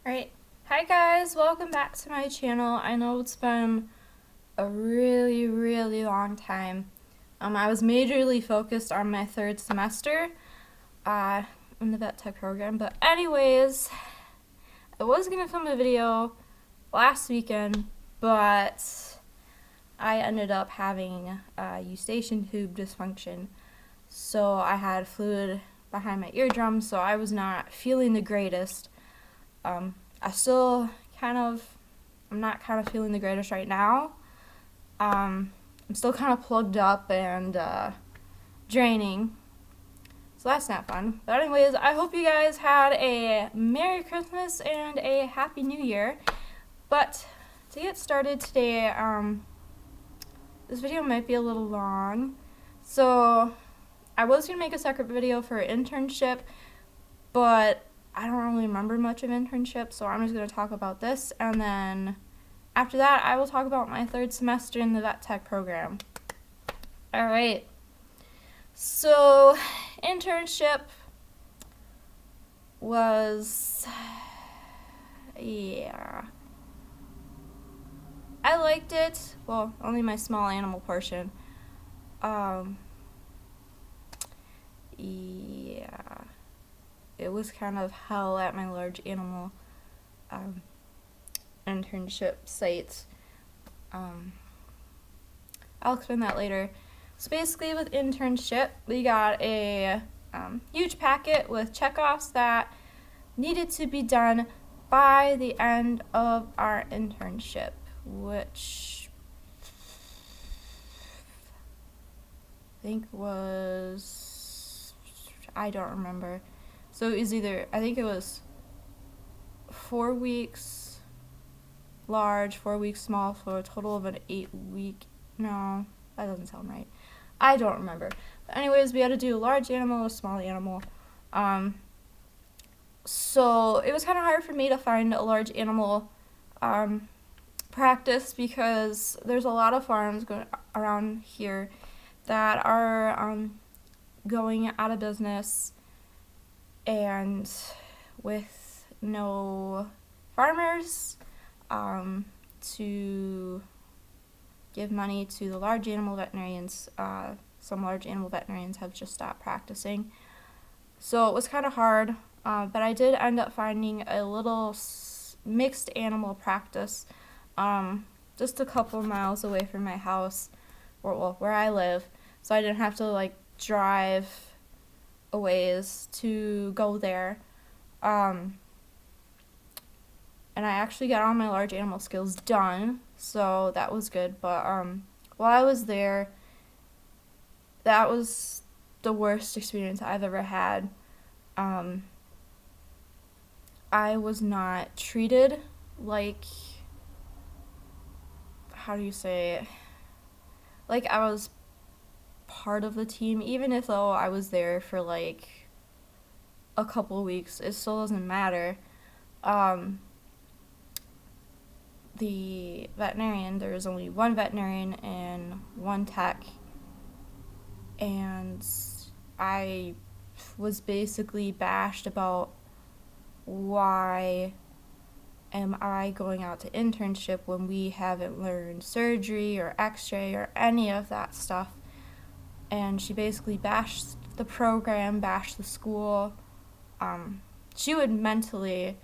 Alright, hi guys, welcome back to my channel. I know it's been a really long time. I was majorly focused on my third semester uh, in the vet tech program, but anyways, I was going to film a video last weekend, but I ended up having eustachian tube dysfunction, so I had fluid behind my eardrum, so I was not feeling the greatest. I still I'm not kind of feeling the greatest right now. I'm still kind of plugged up and draining, so that's not fun. But anyways, I hope you guys had a Merry Christmas and a Happy New Year. But to get started today, this video might be a little long. So I was going to make a separate video for internship, but I don't really remember much of internship, so I'm just going to talk about this, and then after that I will talk about my third semester in the vet tech program. Alright, so internship was, yeah, I liked it. Well, only my small animal portion. Yeah, it was kind of hell at my large animal internship site. I'll explain that later. So basically with internship, we got a huge packet with checkoffs that needed to be done by the end of our internship, which I think was, I don't remember. So it was either, I think it was 4 weeks large, 4 weeks small, for a total of an 8-week, no, that doesn't sound right. I don't remember. But anyways, we had to do a large animal, a small animal. So it was kind of hard for me to find a large animal practice because there's a lot of farms going around here that are going out of business, and with no farmers to give money to the large animal veterinarians, some large animal veterinarians have just stopped practicing. So it was kind of hard, but I did end up finding a little mixed animal practice just a couple miles away from my house, or where I live, so I didn't have to drive a ways to go there. And I actually got all my large animal skills done, so that was good. But while I was there, that was the worst experience I've ever had. I was not treated like, how do you say it? Like I was part of the team, even if though I was there for a couple weeks, it still doesn't matter. The veterinarian, there was only one veterinarian and one tech, and I was basically bashed about why am I going out to internship when we haven't learned surgery or x-ray or any of that stuff. And she basically bashed the program, bashed the school. She would mentally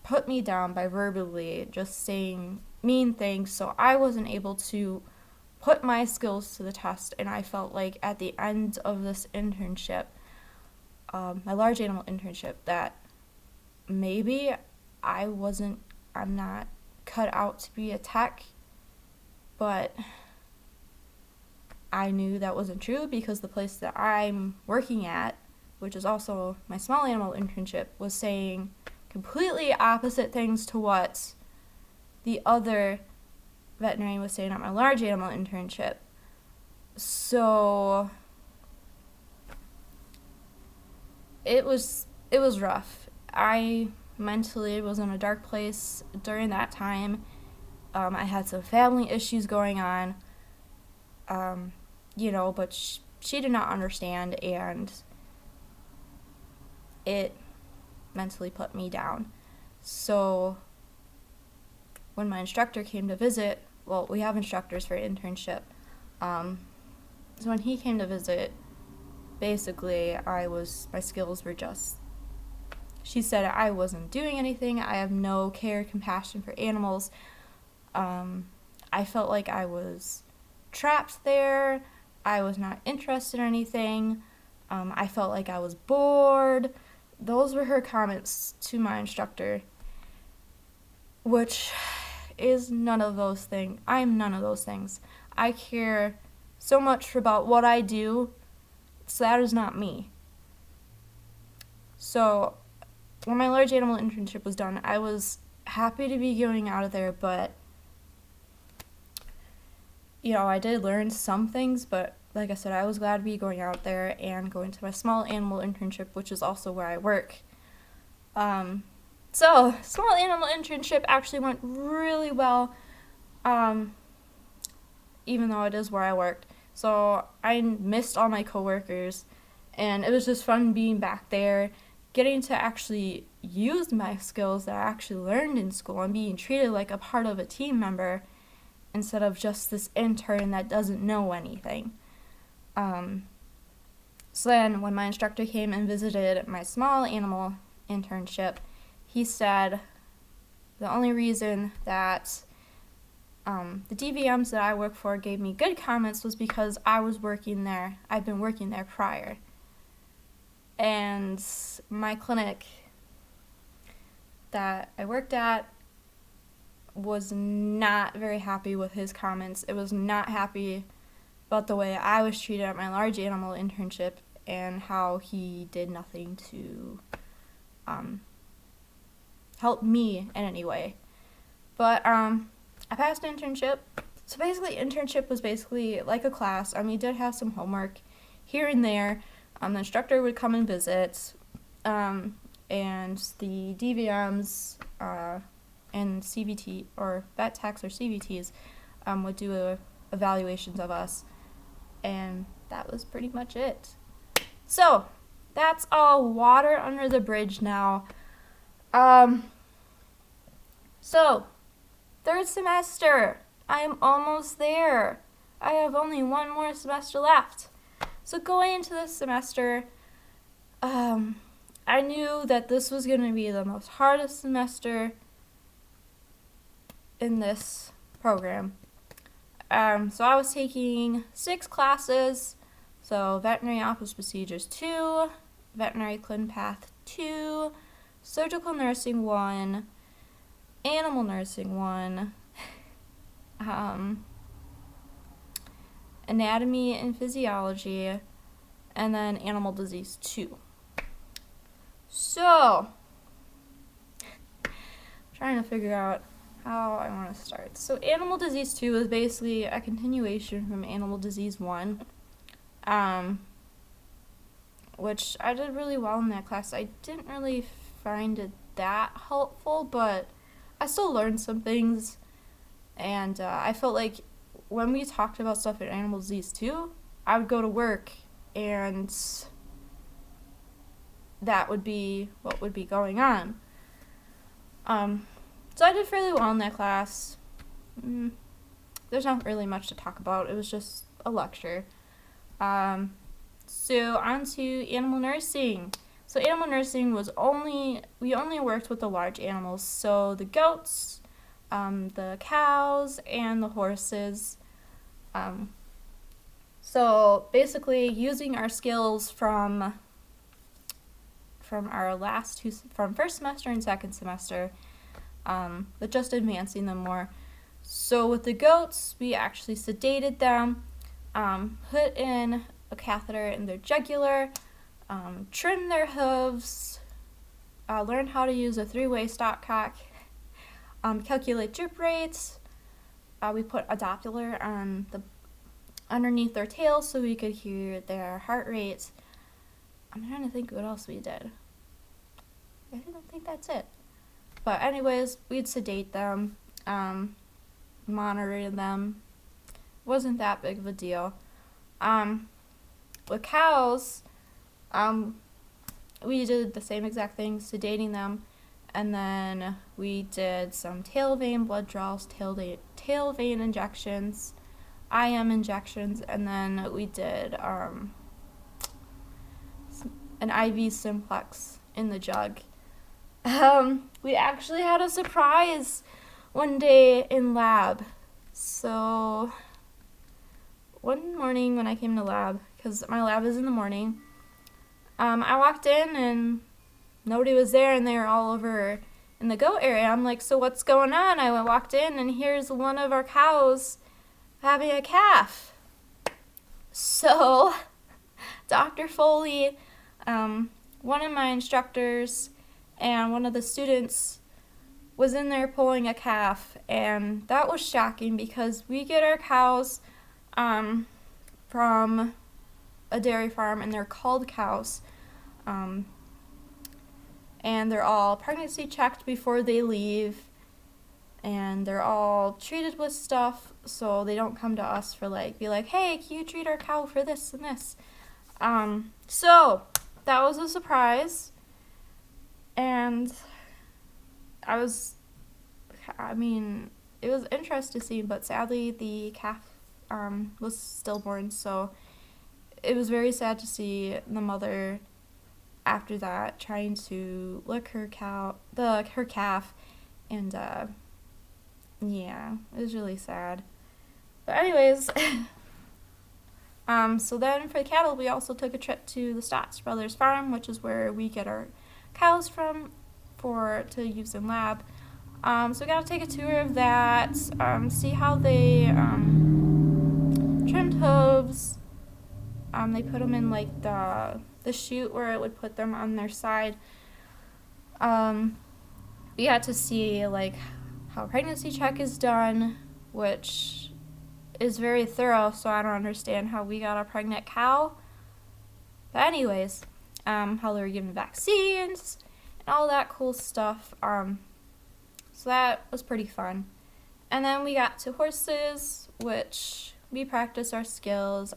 put me down by verbally just saying mean things, so I wasn't able to put my skills to the test. And I felt like at the end of this internship, my large animal internship, that maybe I'm not cut out to be a tech, but I knew that wasn't true because the place that I'm working at, which is also my small animal internship, was saying completely opposite things to what the other veterinarian was saying at my large animal internship. So it was rough. I mentally was in a dark place during that time. I had some family issues going on, but she did not understand, and it mentally put me down. So when my instructor came to visit, well, we have instructors for internship. So when he came to visit, basically my skills were just, she said I wasn't doing anything. I have no care, compassion for animals. I felt like I was trapped there. I was not interested in anything. I felt like I was bored. Those were her comments to my instructor, which is none of those things. I'm none of those things. I care so much about what I do, so that is not me. So when my large animal internship was done, I was happy to be going out of there, but I did learn some things, but like I said, I was glad to be going out there and going to my small animal internship, which is also where I work. So small animal internship actually went really well, even though it is where I worked. So I missed all my coworkers, and it was just fun being back there, getting to actually use my skills that I actually learned in school and being treated like a part of a team member instead of just this intern that doesn't know anything. So then when my instructor came and visited my small animal internship, he said the only reason that the DVMs that I work for gave me good comments was because I was working there. I'd been working there prior. And my clinic that I worked at was not very happy with his comments. It was not happy about the way I was treated at my large animal internship and how he did nothing to help me in any way. But I passed internship. So basically, internship was basically like a class. We did have some homework here and there. The instructor would come and visit, and the DVMs and CVT or vet techs or CVTs would do evaluations of us, and that was pretty much it. So that's all water under the bridge now. So third semester, I am almost there. I have only one more semester left. So going into this semester, I knew that this was going to be the most hardest semester in this program. So I was taking 6 classes. So Veterinary Office Procedures 2, Veterinary Clin Path 2, Surgical Nursing 1, Animal Nursing 1, Anatomy and Physiology, and then Animal Disease 2. So, trying to figure out how I want to start. So Animal Disease 2 is basically a continuation from Animal Disease 1, which I did really well in that class. I didn't really find it that helpful, but I still learned some things, and I felt like when we talked about stuff in Animal Disease 2, I would go to work, and that would be what would be going on. So I did fairly well in that class. There's not really much to talk about. It was just a lecture. So on to animal nursing. So animal nursing we only worked with the large animals. So the goats, the cows, and the horses. So basically using our skills from from first semester and second semester, but just advancing them more. So with the goats, we actually sedated them, put in a catheter in their jugular, trimmed their hooves, learned how to use a 3-way stopcock, calculate drip rates. We put a Doppler on underneath their tail so we could hear their heart rates. I'm trying to think what else we did. I don't think that's it. But anyways, we'd sedate them, monitor them. Wasn't that big of a deal. With cows, we did the same exact thing, sedating them, and then we did some tail vein blood draws, tail vein injections, IM injections, and then we did an IV simplex in the jug. We actually had a surprise one day in lab. So one morning when I came to lab, because my lab is in the morning, I walked in and nobody was there, and they were all over in the goat area. I'm like, so what's going on? I walked in, and here's one of our cows having a calf. So Dr. Foley, one of my instructors, and one of the students was in there pulling a calf, and that was shocking because we get our cows from a dairy farm, and they're called cows, and they're all pregnancy checked before they leave, and they're all treated with stuff so they don't come to us for be like, hey, can you treat our cow for this and this? So that was a surprise, and it was interesting to see, but sadly the calf was stillborn, so it was very sad to see the mother after that trying to lick her calf, and yeah, it was really sad. But anyways, so then for the cattle, we also took a trip to the Stotts Brothers farm, which is where we get our cows from to use in lab. So we got to take a tour of that, see how they trimmed hooves. They put them in the chute where it would put them on their side. We got to see how pregnancy check is done, which is very thorough, so I don't understand how we got a pregnant cow. But anyways, how they were given vaccines and all that cool stuff. So that was pretty fun. And then we got to horses, which we practiced our skills.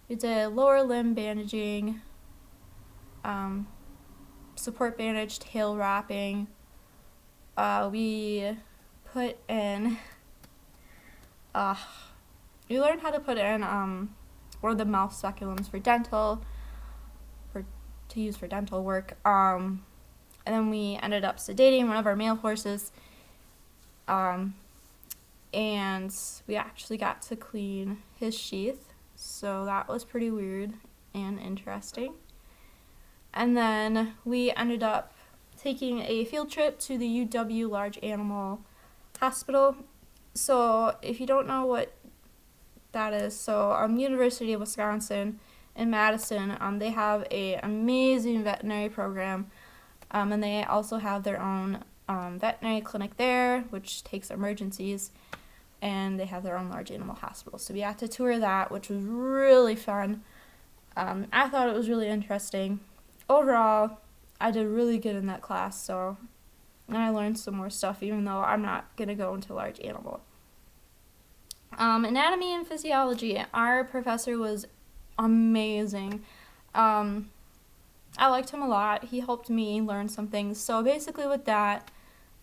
We did lower limb bandaging, support bandage, tail wrapping. We put in, we learned how to put in one of the mouth speculums to use for dental work. And then we ended up sedating one of our male horses. And we actually got to clean his sheath. So that was pretty weird and interesting. And then we ended up taking a field trip to the UW Large Animal Hospital. So if you don't know what that is, so University of Wisconsin in Madison, they have an amazing veterinary program, and they also have their own veterinary clinic there, which takes emergencies, and they have their own large animal hospital. So we got to tour that, which was really fun. I thought it was really interesting. Overall, I did really good in that class, so and I learned some more stuff, even though I'm not going to go into large animal. Anatomy and physiology, our professor was amazing. I liked him a lot. He helped me learn some things. So basically with that,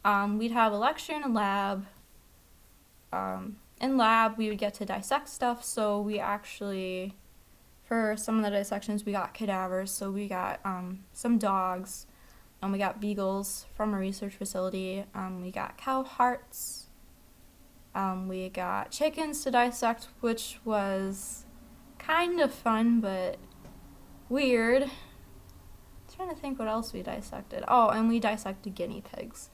we'd have a lecture in a lab. In lab, we would get to dissect stuff, so we actually, for some of the dissections, we got cadavers. So we got some dogs, and we got beagles from a research facility. We got cow hearts. We got chickens to dissect, which was kind of fun, but weird. I'm trying to think what else we dissected. Oh, and we dissected guinea pigs.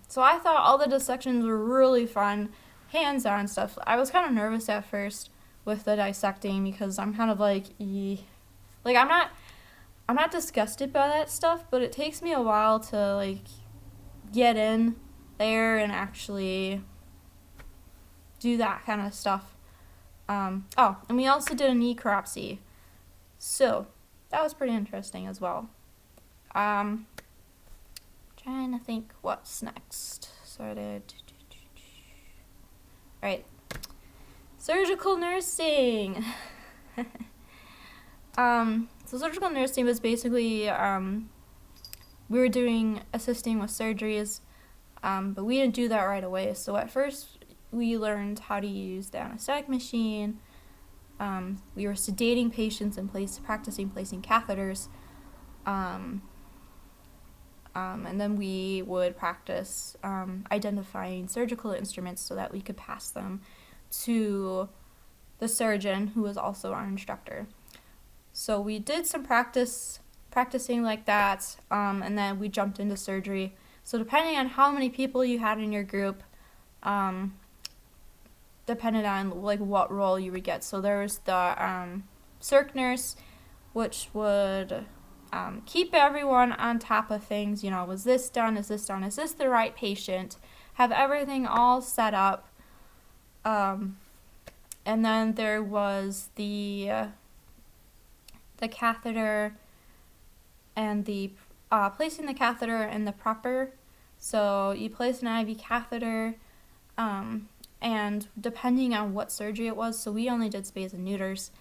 So I thought all the dissections were really fun, hands-on stuff. I was kind of nervous at first with the dissecting because I'm kind of I'm not disgusted by that stuff, but it takes me a while to get in there and actually do that kind of stuff. And we also did a necropsy, so that was pretty interesting as well. Trying to think what's next. Alright. Surgical nursing. So surgical nursing was basically, we were doing assisting with surgeries, but we didn't do that right away. So at first we learned how to use the anesthetic machine. We were sedating patients and practicing placing catheters. And then we would practice identifying surgical instruments so that we could pass them to the surgeon, who was also our instructor. So we did some practicing like that, and then we jumped into surgery. So depending on how many people you had in your group, depended on like what role you would get. So there was the circ nurse, which would keep everyone on top of things. You know, was this done? Is this done? Is this the right patient? Have everything all set up. And then there was the catheter and the placing the catheter and the prepper. So you place an IV catheter, and depending on what surgery it was, so we only did spays and neuters.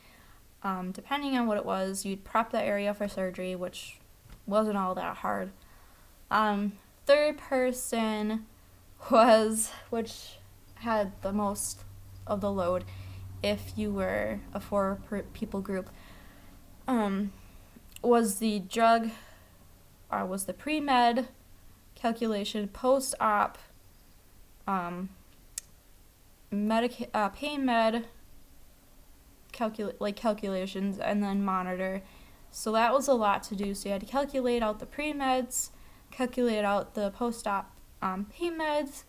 Depending on what it was, you'd prep the area for surgery, which wasn't all that hard. Third person which had the most of the load if you were a 4-people group, was the pre-med calculation, post-op, pain med, calculations, and then monitor. So that was a lot to do. So you had to calculate out the pre-meds, calculate out the post-op pain meds.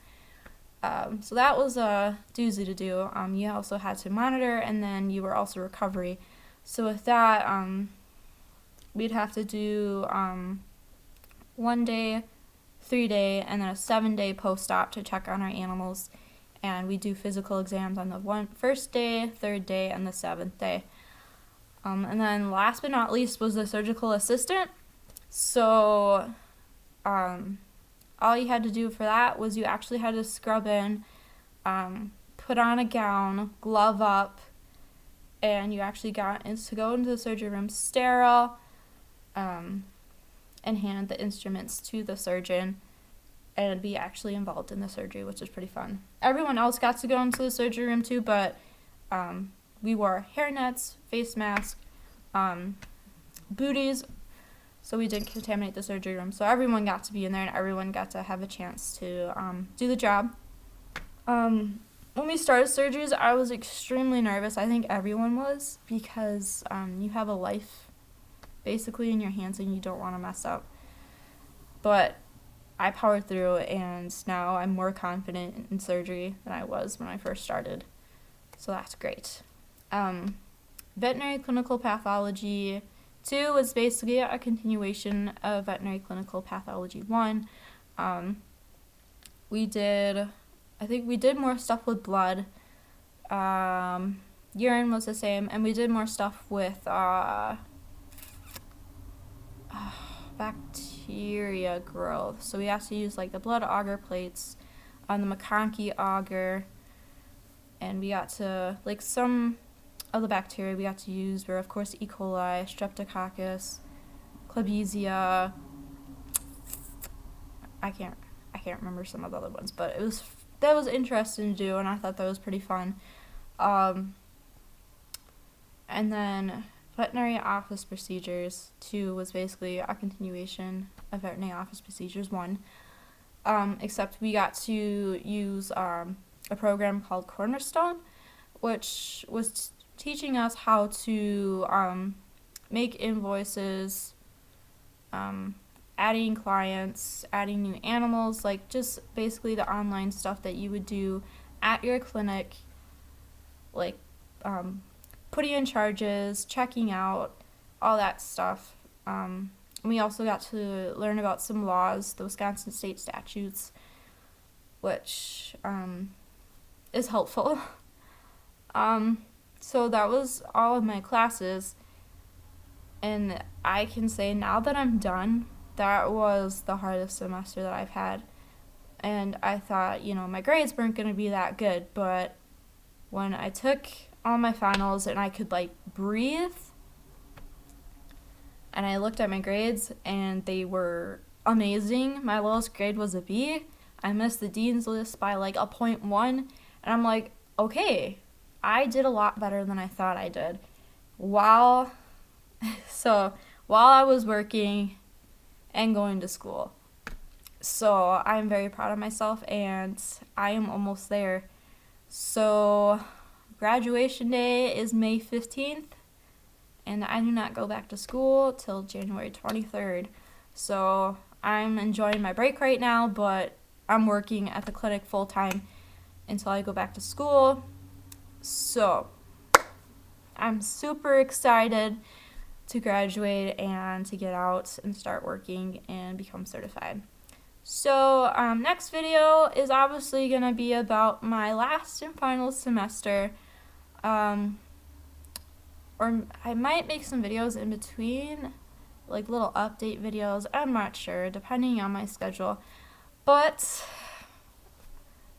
So that was a doozy to do. You also had to monitor, and then you were also recovery. So with that, we'd have to do 1 day, 3 day, and then a 7-day post-op to check on our animals. And we do physical exams on the first day, 3rd day, and the 7th day. And then last but not least was the surgical assistant. So all you had to do for that was you actually had to scrub in, put on a gown, glove up, and you actually got to go into the surgery room sterile, and hand the instruments to the surgeon and be actually involved in the surgery, which is pretty fun. Everyone else got to go into the surgery room too, but we wore hairnets, face masks, booties, so we didn't contaminate the surgery room. So everyone got to be in there, and everyone got to have a chance to do the job. When we started surgeries, I was extremely nervous. I think everyone was, because you have a life basically in your hands and you don't want to mess up. But I powered through, and now I'm more confident in surgery than I was when I first started. So that's great. Veterinary clinical pathology 2 was basically a continuation of veterinary clinical pathology 1. I think we did more stuff with blood. Urine was the same, and we did more stuff with bacteria growth. So we had to use like the blood auger plates on the McConkey auger, and we got to, like, some of the bacteria we got to use were, of course, E. coli, Streptococcus, Klebsiella. I can't remember some of the other ones, but that was interesting to do, and I thought that was pretty fun. And then veterinary office procedures 2 was basically a continuation of veterinary office procedures 1, except we got to use a program called Cornerstone, which was teaching us how to make invoices, adding clients, adding new animals, like just basically the online stuff that you would do at your clinic, like putting in charges, checking out, all that stuff. We also got to learn about some laws, the Wisconsin state statutes, which is helpful. So that was all of my classes, and I can say now that I'm done, that was the hardest semester that I've had. And I thought, my grades weren't going to be that good, but when I took all my finals and I could, breathe, and I looked at my grades and they were amazing. My lowest grade was a B. I missed the dean's list by like a 0.1, and I'm like, okay, I did a lot better than I thought I did. While so while I was working and going to school. So I'm very proud of myself and I am almost there. So graduation day is May 15th and I do not go back to school till January 23rd. So I'm enjoying my break right now, but I'm working at the clinic full time until I go back to school. So I'm super excited to graduate and to get out and start working and become certified. So next video is obviously going to be about my last and final semester. Or I might make some videos in between, like little update videos. I'm not sure, depending on my schedule. But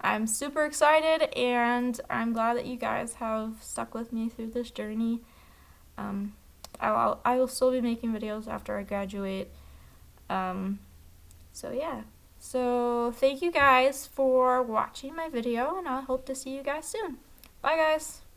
I'm super excited, and I'm glad that you guys have stuck with me through this journey. I will still be making videos after I graduate. So yeah. So thank you guys for watching my video, and I hope to see you guys soon. Bye guys!